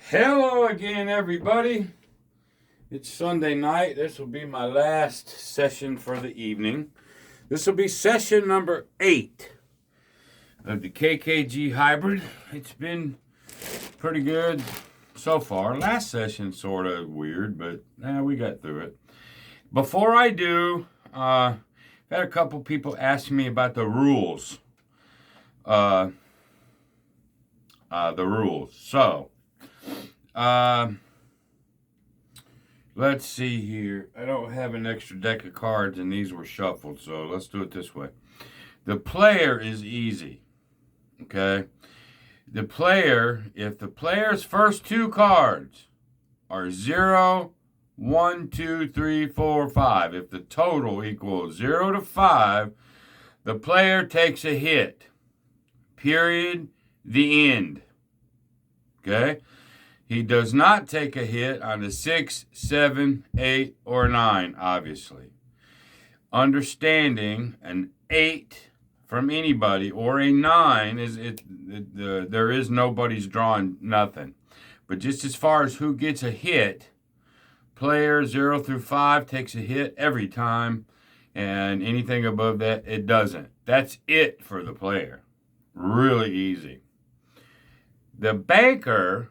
Hello again, everybody. It's Sunday night. This will be my last session for the evening. This will be session number 8 of the KKG Hybrid. It's been pretty good so far. Last session sort of weird, but we got through it. Before I do, I've had a couple people ask me about the rules. The rules. So, let's see here. I don't have an extra deck of cards, and these were shuffled, so let's do it this way. The player is easy, okay? The player, if the player's first two cards are 0, 1, 2, 3, 4, 5, if the total equals 0 to 5, the player takes a hit. Period. The end. Okay? He does not take a hit on a 6, 7, 8, or 9, obviously. Understanding an 8 from anybody or a 9 there is nobody's drawing nothing. But just as far as who gets a hit, player 0 through 5 takes a hit every time, and anything above that, it doesn't. That's it for the player. Really easy. The banker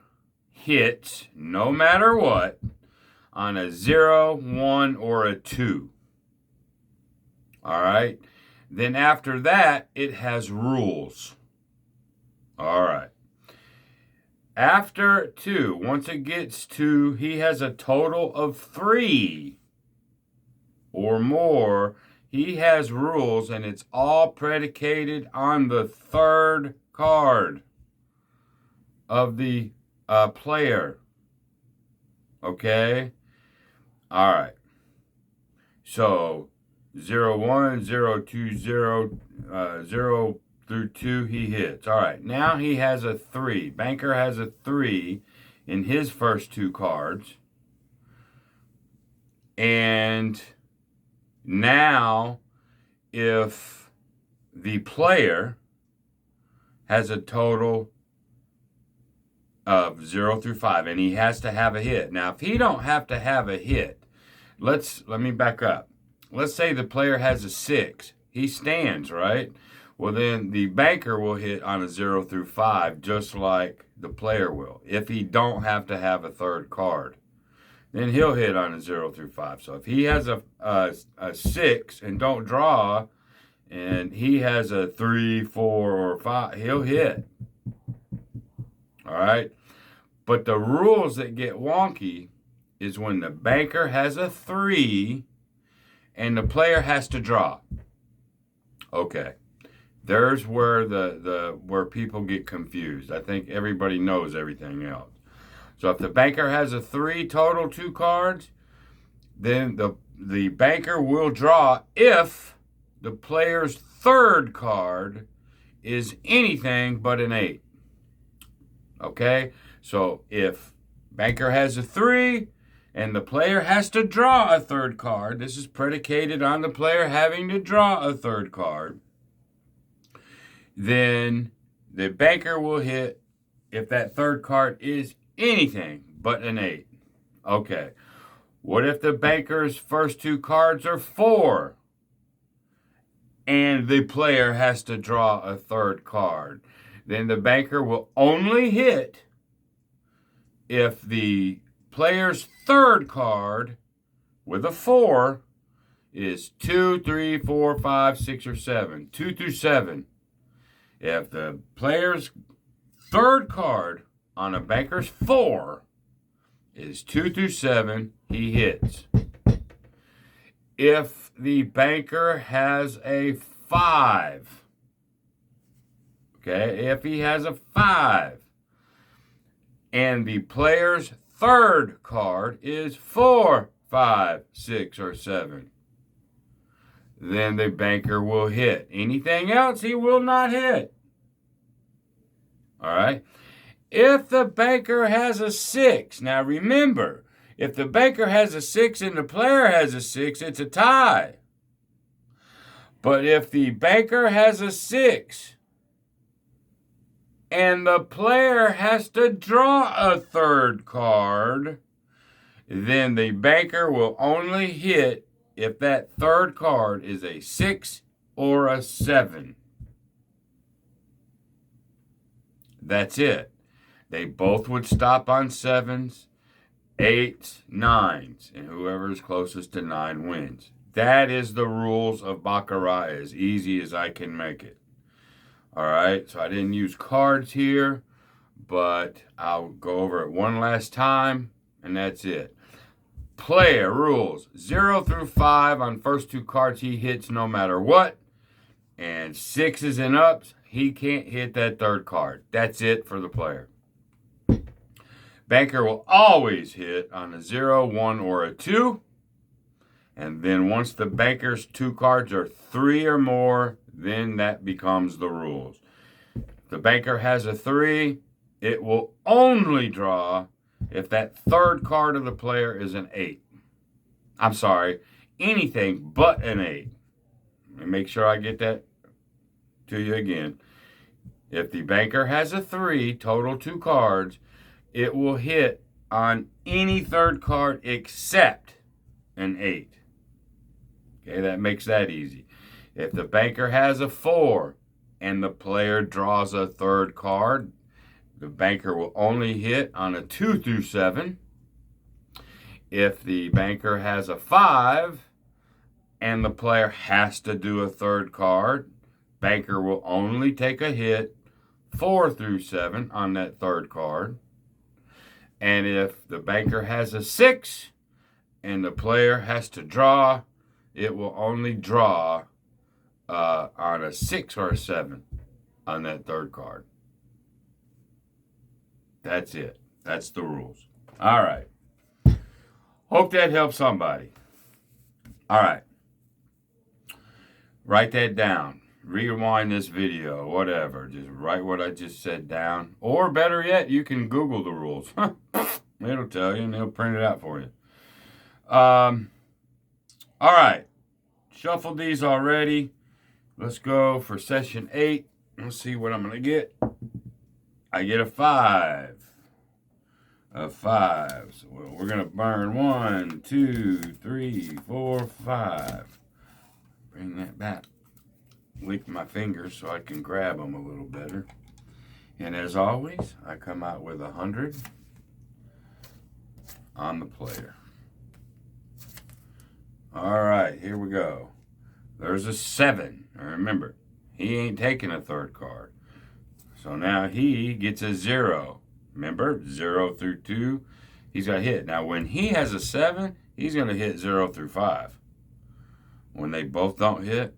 hits, no matter what, on a 0, 1, or a 2. All right? Then after that, it has rules. All right. After 2, once it gets to, he has a total of 3 or more, he has rules, and it's all predicated on the third card of the player. Okay? All right. So, 0, 1, 0, 2, 0, 0 through 2, he hits. All right. Now he has a 3. Banker has a 3 in his first two cards. And now, if the player has a total of 0 through 5, and he has to have a hit. Now, if he don't have to have a hit, let me back up. Let's say the player has a 6. He stands, right? Well, then the banker will hit on a 0 through 5, just like the player will, if he don't have to have a third card. Then he'll hit on a 0 through 5. So if he has a 6 and don't draw, and he has a 3, 4, or 5, he'll hit. All right? But the rules that get wonky is when the banker has a 3 and the player has to draw. Okay. There's where where people get confused. I think everybody knows everything else. So if the banker has a 3 total 2 cards, then the banker will draw if the player's third card is anything but an 8. Okay? So if banker has a 3 and the player has to draw a third card, this is predicated on the player having to draw a third card, then the banker will hit if that third card is anything but an 8. Okay. What if the banker's first two cards are 4 and the player has to draw a third card? Then the banker will only hit if the player's third card with a 4 is 2, 3, 4, 5, 6, or 7. 2 through 7. If the player's third card on a banker's 4 is 2 through 7, he hits. If the banker has a 5, okay, if he has a 5, and the player's third card is 4, 5, 6, or 7, then the banker will hit. Anything else, he will not hit. All right? If the banker has a 6, now remember, if the banker has a 6 and the player has a 6, it's a tie. But if the banker has a 6 and the player has to draw a third card, then the banker will only hit if that third card is a 6 or a 7. That's it. They both would stop on 7s, 8s, 9s, and whoever is closest to 9 wins. That is the rules of Baccarat, as easy as I can make it. All right, so I didn't use cards here, but I'll go over it one last time, and that's it. Player rules 0 through 5 on first 2 cards he hits no matter what, and 6s and ups, he can't hit that third card. That's it for the player. Banker will always hit on a 0, 1, or a 2. And then once the banker's 2 cards are 3 or more, then that becomes the rules. If the banker has a 3, it will only draw if that third card of the player is an 8. I'm sorry, anything but an 8. Let me make sure I get that to you again. If the banker has a 3, total 2 cards, it will hit on any third card except an 8. Okay, that makes that easy. If the banker has a 4 and the player draws a third card, the banker will only hit on a 2 through 7. If the banker has a 5 and the player has to do a third card, banker will only take a hit 4 through 7 on that third card. And if the banker has a 6 and the player has to draw, it will only draw on a 6 or a 7 on that third card. That's it. That's the rules. All right. Hope that helps somebody. All right. Write that down. Rewind this video, whatever. Just write what I just said down. Or better yet, you can Google the rules. It'll tell you and they'll print it out for you. All right. Shuffled these already. Let's go for session 8. Let's see what I'm going to get. I get a 5. A 5. So we're going to burn 1, 2, 3, 4, 5. Bring that back. Lick my fingers so I can grab them a little better. And as always, I come out with 100 on the player. All right, here we go. There's a 7. Remember, he ain't taking a third card. So now he gets a 0. Remember, 0 through 2, he's got hit. Now, when he has a 7, he's going to hit 0 through 5. When they both don't hit,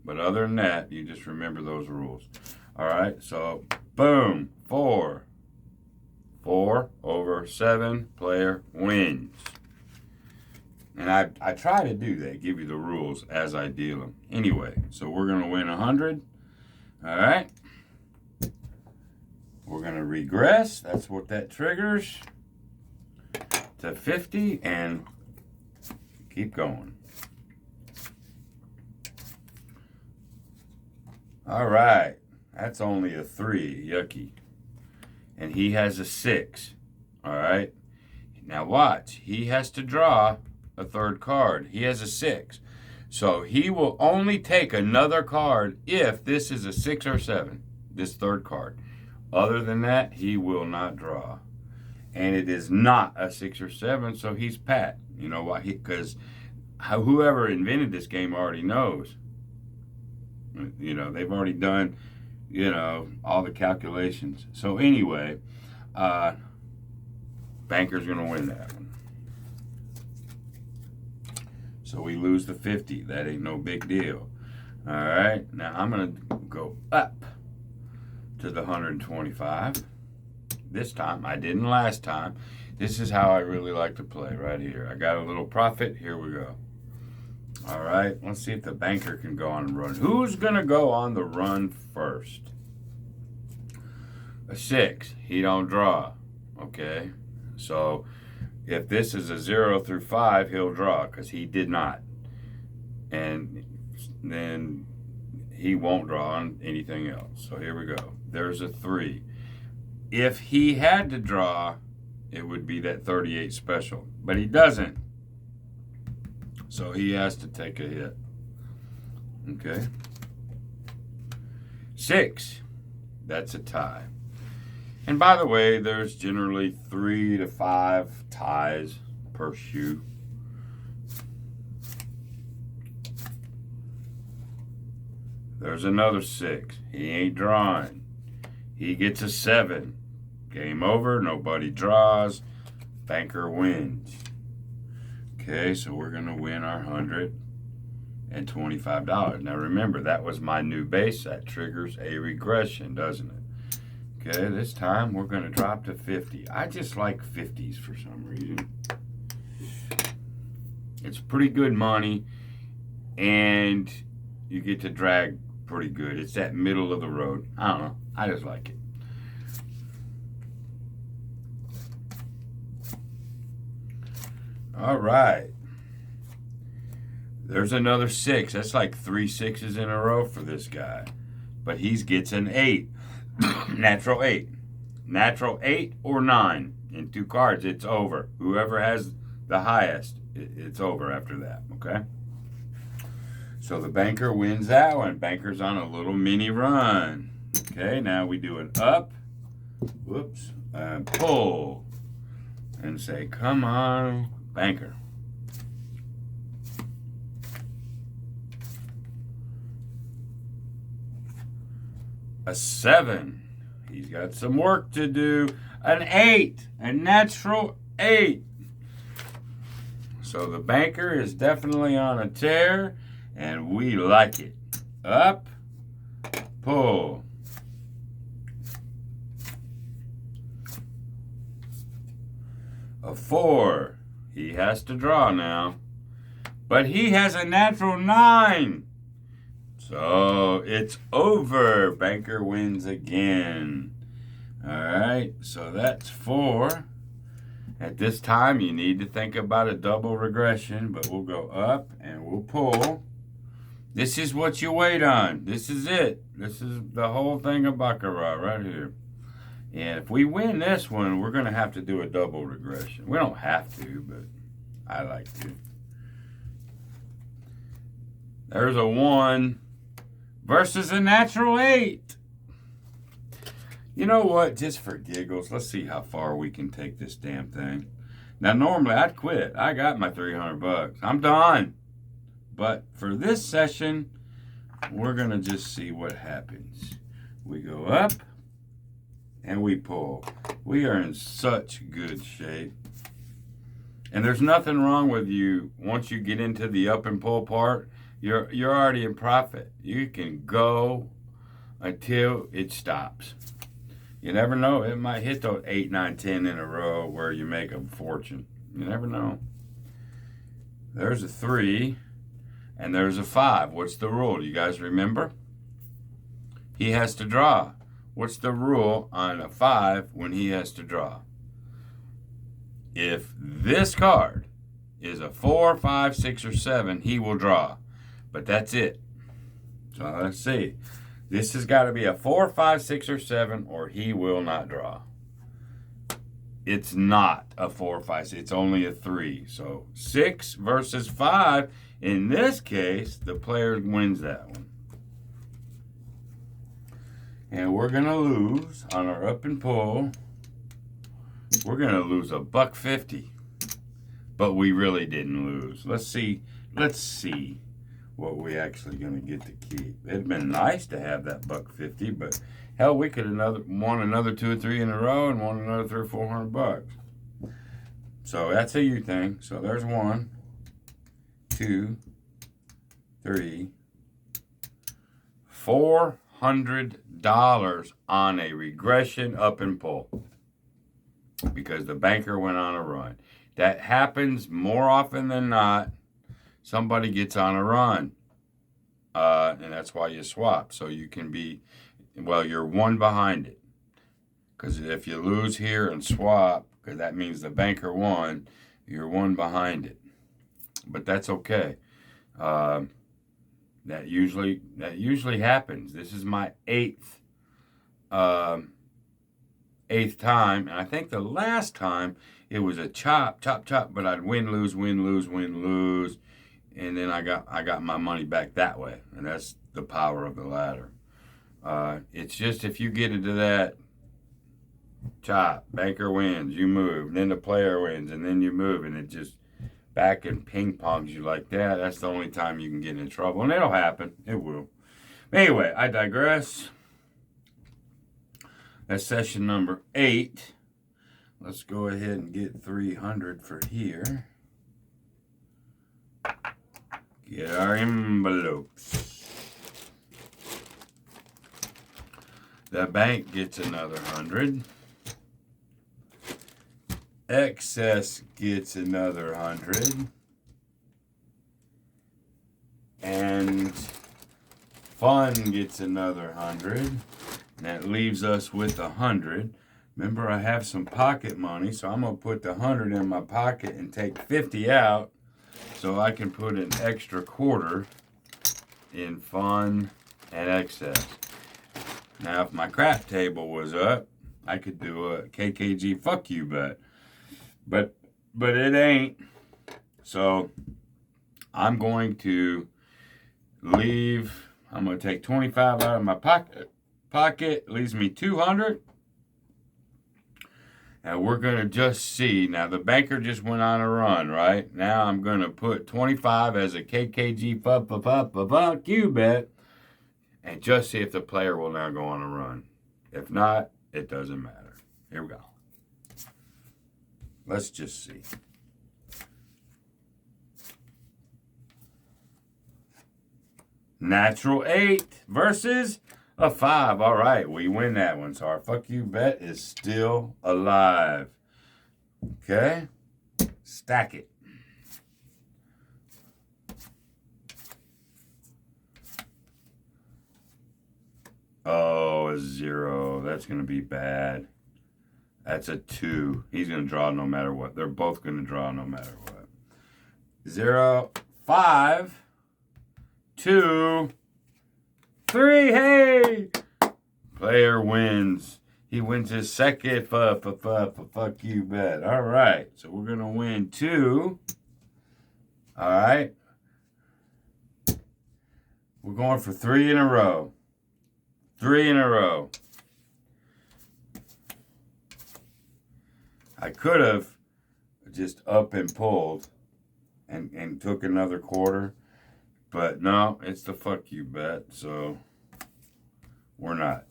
but other than that, you just remember those rules. All right, so boom, 4. 4 over 7, player wins. And I try to do that, give you the rules as I deal them. Anyway, so we're going to win 100. All right. We're going to regress. That's what that triggers. To 50 and keep going. All right. That's only a 3. Yucky. And he has a 6. All right. Now watch. He has to draw a third card. He has a 6. So he will only take another card if this is a 6 or 7, this third card. Other than that, he will not draw. And it is not a 6 or 7, so he's pat. You know why? Because whoever invented this game already knows. You know, they've already done, you know, all the calculations. So anyway, banker's going to win that one. So we lose the 50. That ain't no big deal. All right. Now I'm going to go up to the 125. This time, I didn't last time. This is how I really like to play right here. I got a little profit. Here we go. All right. Let's see if the banker can go on and run. Who's going to go on the run first? A 6. He don't draw. Okay. So if this is a 0 through 5, he'll draw because he did not. And then he won't draw on anything else. So here we go. There's a 3. If he had to draw, it would be that 38 special. But he doesn't. So he has to take a hit. Okay. 6. That's a tie. And by the way, there's generally 3 to 5 ties per shoe. There's another 6. He ain't drawing. He gets a 7. Game over. Nobody draws. Banker wins. Okay, so we're going to win our $125. Now remember, that was my new base. That triggers a regression, doesn't it? Okay, this time we're going to drop to 50. I just like 50s for some reason. It's pretty good money, and you get to drag pretty good. It's that middle of the road. I don't know. I just like it. All right. There's another 6. That's like 3 6s in a row for this guy. But he gets an 8. Natural 8. Natural 8 or 9. In 2 cards, it's over. Whoever has the highest, it's over after that, okay? So the banker wins that one. Banker's on a little mini run. Okay, now we do an up. Whoops. Pull. And say, come on, banker. A 7. He's got some work to do. An 8. A natural 8. So the banker is definitely on a tear, and we like it. Up. Pull. A 4. He has to draw now. But he has a natural 9. So it's over. Banker wins again. All right, so that's 4. At this time, you need to think about a double regression, but we'll go up and we'll pull. This is what you wait on. This is it. This is the whole thing of Baccarat right here. And if we win this one, we're going to have to do a double regression. We don't have to, but I like to. There's a 1 versus a natural 8. You know what? Just for giggles, let's see how far we can take this damn thing. Now, normally I'd quit. I got my $300. I'm done. But for this session, we're going to just see what happens. We go up and we pull. We are in such good shape. And there's nothing wrong with you. Once you get into the up and pull part, you're already in profit. You can go until it stops. You never know. It might hit those 8, 9, 10 in a row where you make a fortune. You never know. There's a 3 and there's a 5. What's the rule? Do you guys remember? He has to draw. What's the rule on a 5 when he has to draw? If this card is a 4, 5, 6, or 7, he will draw. But that's it. So let's see. This has got to be a 4, 5, 6, or 7, or he will not draw. It's not a 4, 5, 6. It's only a 3. So 6 versus 5. In this case, the player wins that one. And we're going to lose on our up and pull. We're going to lose $1.50. But we really didn't lose. Let's see what we actually going to get to keep. It'd been nice to have that $1.50, but hell, we could have won another 2 or 3 in a row and won another $300 or $400. So that's a you thing. So there's 1, 2, 3, $400 on a regression up and pull because the banker went on a run. That happens more often than not. Somebody gets on a run, and that's why you swap. So you can be, well, you're 1 behind it. Because if you lose here and swap, because that means the banker won, you're 1 behind it. But that's okay. That usually happens. This is my eighth 8th time. And I think the last time it was a chop, but I'd win, lose, win, lose, win, lose. And then I got my money back that way. And that's the power of the ladder. It's just if you get into that chop, banker wins, you move, and then the player wins, and then you move, and it just back and ping pongs you like that. That's the only time you can get in trouble. And it'll happen. It will. Anyway, I digress. That's session number 8. Let's go ahead and get 300 for here. Get our envelopes. The bank gets another 100. Excess gets another 100. And fun gets another 100. And that leaves us with 100. Remember, I have some pocket money, so I'm going to put the 100 in my pocket and take 50 out so I can put an extra quarter in fun and excess. Now, if my crap table was up, I could do a KKG fuck you bet. But it ain't. So I'm going to leave. I'm going to take 25 out of my pocket. Leaves me 200. And we're going to just see. Now, the banker just went on a run, right? Now I'm going to put 25 as a KKG fuck you bet. And just see if the player will now go on a run. If not, it doesn't matter. Here we go. Let's just see. Natural 8 versus a 5. All right, we win that one. So our fuck you bet is still alive. Okay? Stack it. Oh, a 0. That's going to be bad. That's a 2. He's going to draw no matter what. They're both going to draw no matter what. 0, 5, 2, 3. Hey! Player wins. He wins his second fuck you bet. All right. So we're going to win 2. All right. We're going for 3 in a row. 3 in a row. I could have just up and pulled and took another quarter, but no, it's the fuck you bet, so we're not.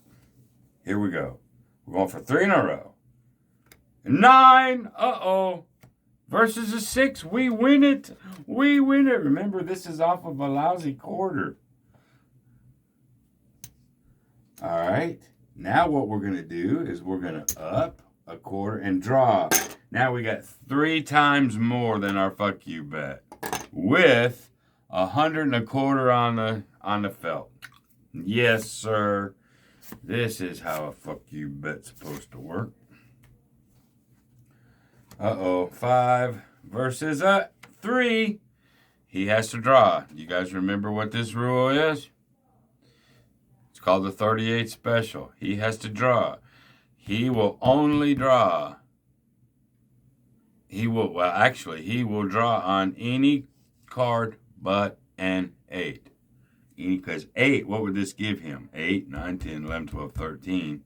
Here we go. We're going for 3 in a row. 9, uh-oh, versus a 6. We win it. We win it. Remember, this is off of a lousy quarter. All right. Now what we're going to do is we're going to up a quarter and draw. Now we got 3 times more than our fuck you bet with 125 on the felt. Yes, sir. This is how a fuck you bet's supposed to work. Uh-oh. 5 versus a 3. He has to draw. You guys remember what this rule is? It's called the 38 special. He has to draw. He will only draw. He will draw on any card but an 8. Because 8, what would this give him? 8, 9, 10, 11, 12, 13.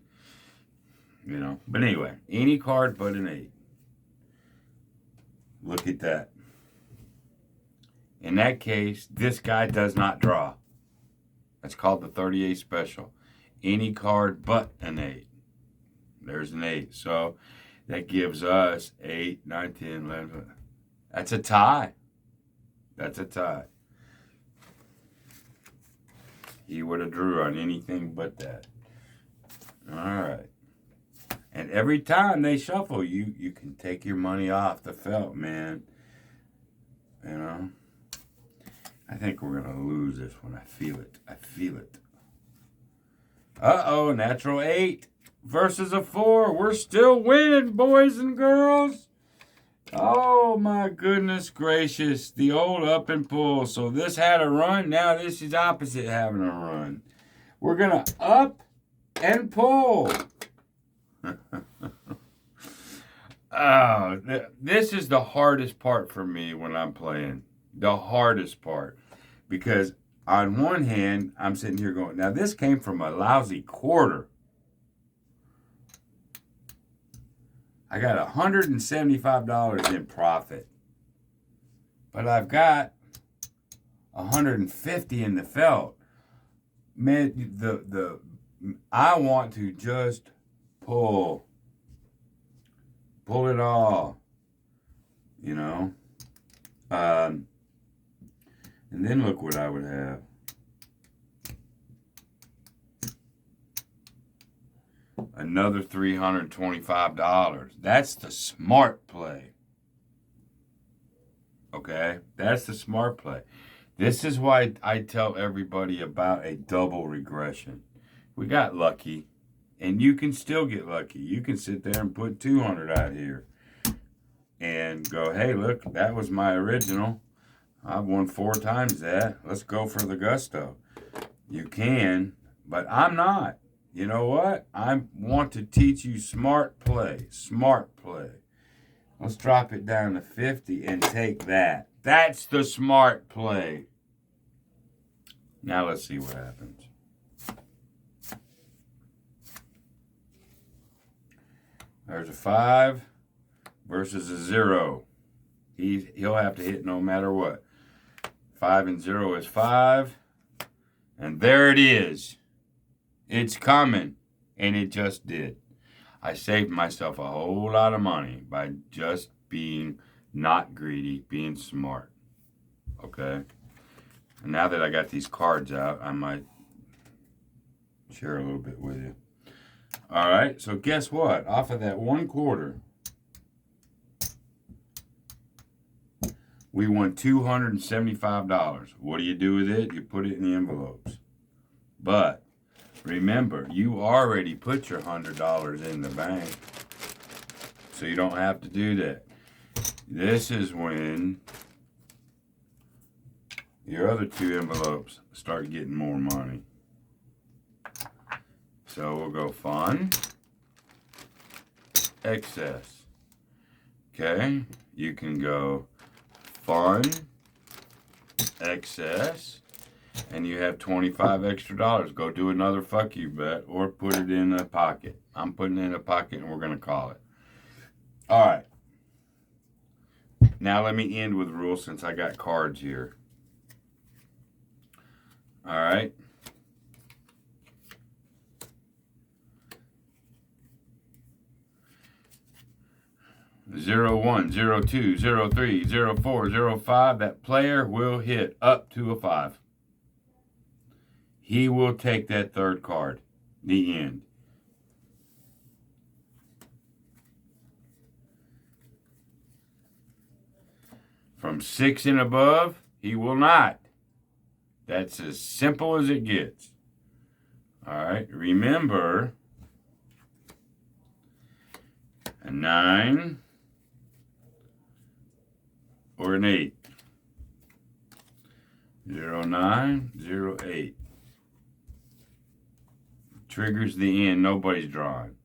You know. But anyway, any card but an 8. Look at that. In that case, this guy does not draw. That's called the 38 special. Any card but an 8. There's an 8. So that gives us 8, 9, 10, 11. That's a tie. That's a tie. He would have drew on anything but that. All right. And every time they shuffle, you can take your money off the felt, man. You know? I think we're going to lose this one. I feel it. I feel it. Uh-oh, natural 8 versus a 4. We're still winning, boys and girls. Oh, my goodness gracious. The old up and pull. So this had a run. Now this is opposite having a run. We're going to up and pull. Oh, this is the hardest part for me when I'm playing. The hardest part. Because on one hand, I'm sitting here going, now this came from a lousy quarter. I got $175 in profit. But I've got $150 in the felt. Man, I want to just pull it all, you know. And then look what I would have. Another $325. That's the smart play. Okay? That's the smart play. This is why I tell everybody about a double regression. We got lucky, and you can still get lucky. You can sit there and put 200 out here and go, hey, look, that was my original. I've won 4 times that. Let's go for the gusto. You can, but I'm not. You know what? I want to teach you smart play. Smart play. Let's drop it down to 50 and take that. That's the smart play. Now let's see what happens. There's a 5 versus a 0. He'll have to hit no matter what. 5 and 0 is 5. And there it is. It's coming. And it just did. I saved myself a whole lot of money by just being not greedy, being smart. Okay? And now that I got these cards out, I might share a little bit with you. All right, so guess what? Off of that 1 quarter, we won $275. What do you do with it? You put it in the envelopes. But remember, you already put your $100 in the bank, so you don't have to do that. This is when your other 2 envelopes start getting more money. So we'll go fun, excess. Okay, you can go fun, excess, and you have 25 extra dollars. Go do another fuck you bet or put it in a pocket. I'm putting it in a pocket and we're going to call it. All right. Now let me end with rules since I got cards here. All right. 01, 02, 03, 04, 05, that player will hit up to a 5. He will take that 3rd card. The end. From 6 and above, he will not. That's as simple as it gets. All right, remember, a 9 or an 8. 09, 08. Triggers the end. Nobody's drawing.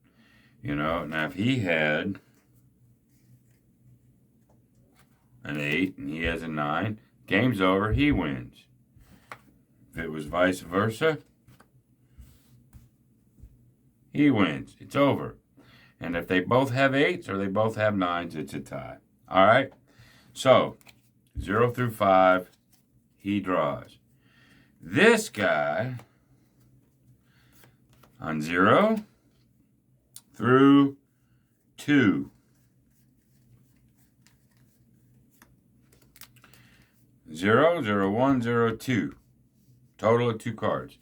You know, now if he had an 8 and he has a 9, game's over. He wins. If it was vice versa, he wins. It's over. And if they both have 8s or they both have 9s, it's a tie. All right? So, 0 through 5, he draws. This guy, on 0 through 2. 0, 0, 1, 0, 2. Total of 2 cards.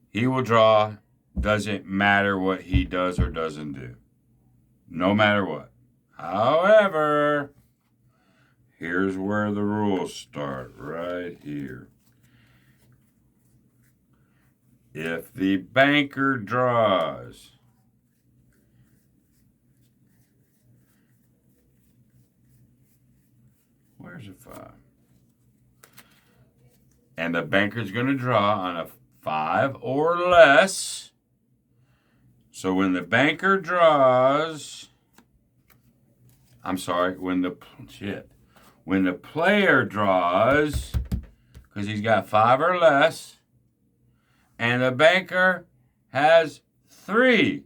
He will draw. Doesn't matter what he does or doesn't do. No matter what. However, here's where the rules start, right here. If the banker draws, where's a 5? And the banker's going to draw on a 5 or less. So when the banker draws, I'm sorry, when the player draws, because he's got 5 or less, and the banker has 3,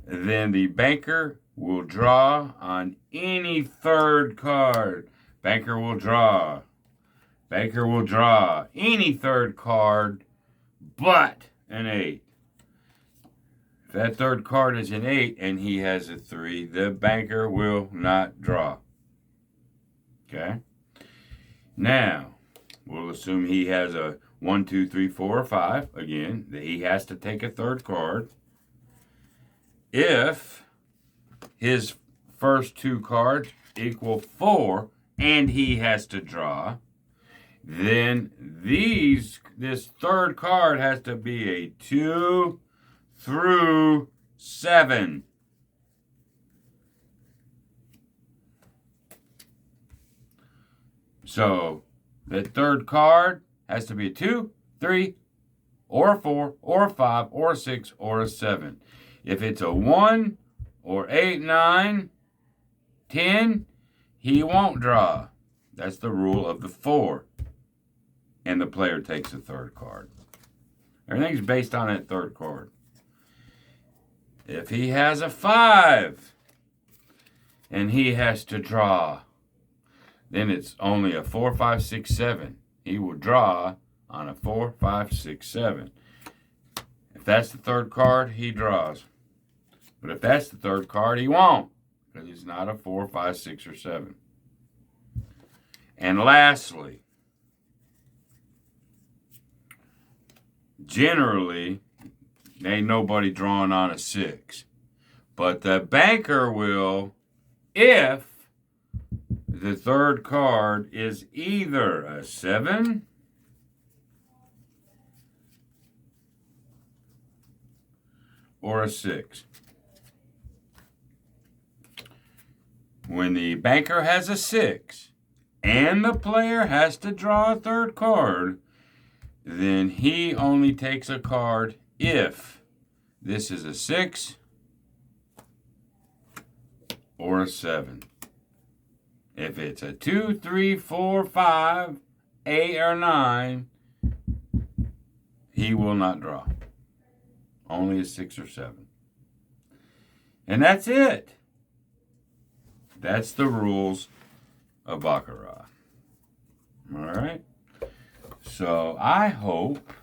then the banker will draw on any third card. Banker will draw. Banker will draw any third card but an 8. If that third card is an 8 and he has a 3, the banker will not draw. Okay? Now, we'll assume he has a 1, 2, 3, 4, or 5. Again, he has to take a third card. If his first 2 cards equal 4 and he has to draw, then this third card has to be a 2 through 7. So the third card has to be a 2, 3, or a 4, or a 5, or a 6, or a 7. If it's a 1, or 8, 9, 10, he won't draw. That's the rule of the 4. And the player takes the third card. Everything's based on that third card. If he has a 5 and he has to draw, then it's only a 4, 5, 6, 7. He will draw on a 4, 5, 6, 7. If that's the third card, he draws. But if that's the third card, he won't, because it's not a 4, 5, 6, or 7. And lastly, generally, ain't nobody drawing on a 6. But the banker will if the third card is either a 7 or a 6. When the banker has a 6 and the player has to draw a third card, then he only takes a card if this is a 6 or a 7. If it's a 2, 3, 4, 5, 8, or 9, he will not draw. Only a 6 or 7. And that's it. That's the rules of Baccarat. All right? So I hope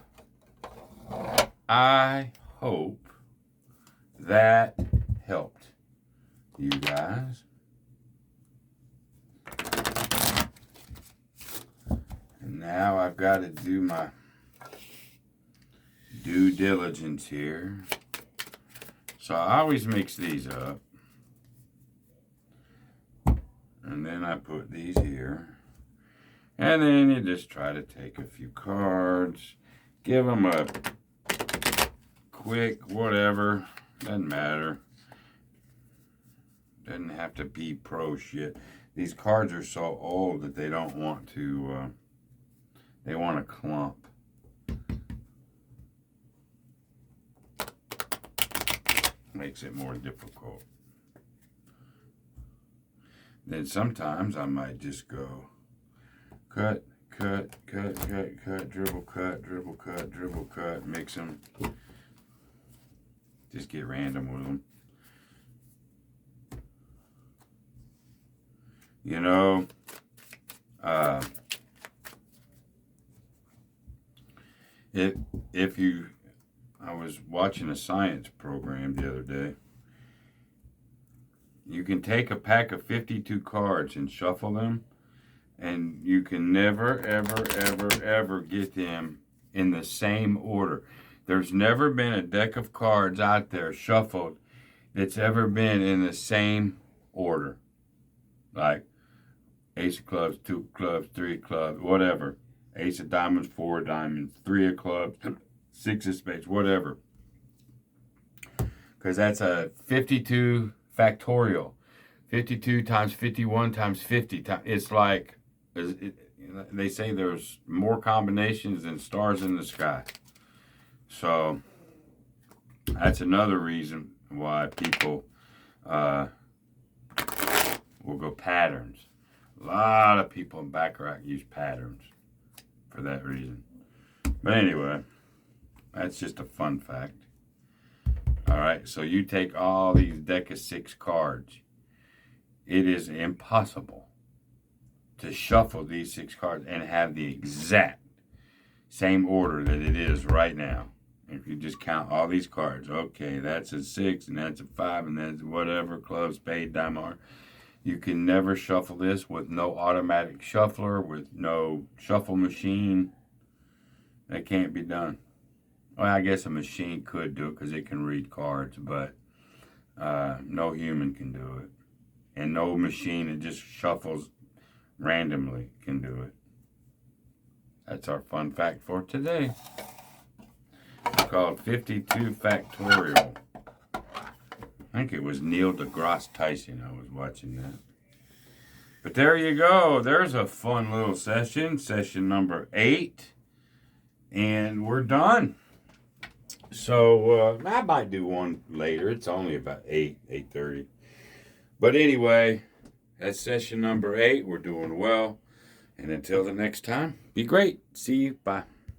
that helped you guys. And now I've got to do my due diligence here. So I always mix these up. And then I put these here. And then you just try to take a few cards. Give them a quick whatever. Doesn't matter. Doesn't have to be pro shit. These cards are so old that they don't want to, they want to clump. Makes it more difficult. Then sometimes I might just go cut, cut, cut, cut, cut, dribble, cut, dribble, cut, dribble, cut, mix them. Just get random with them. You know, I was watching a science program the other day. You can take a pack of 52 cards and shuffle them, and you can never, ever, ever, ever get them in the same order. There's never been a deck of cards out there shuffled that's ever been in the same order. Like ace of clubs, 2 of clubs, 3 of clubs, whatever. Ace of diamonds, 4 of diamonds, 3 of clubs, 6 of spades, whatever. Because that's a 52 factorial. 52 times 51 times 50. It's like, they say there's more combinations than stars in the sky. So, That's another reason why people will go patterns. A lot of people in Baccarat use patterns for that reason. But anyway, that's just a fun fact. All right, so you take all these deck of 6 cards. It is impossible to shuffle these 6 cards and have the exact same order that it is right now. If you just count all these cards, okay, that's a 6 and that's a 5 and that's whatever, club, spade, diamond. You can never shuffle this with no automatic shuffler, with no shuffle machine. That can't be done. Well, I guess a machine could do it because it can read cards, but no human can do it. And no machine that just shuffles randomly can do it. That's our fun fact for today. It's called 52 Factorial. I think it was Neil deGrasse Tyson I was watching that. But there you go. There's a fun little session. Session number 8. And we're done. So I might do one later. It's only about 8:30. But anyway, that's session number 8. We're doing well. And until the next time, be great. See you. Bye.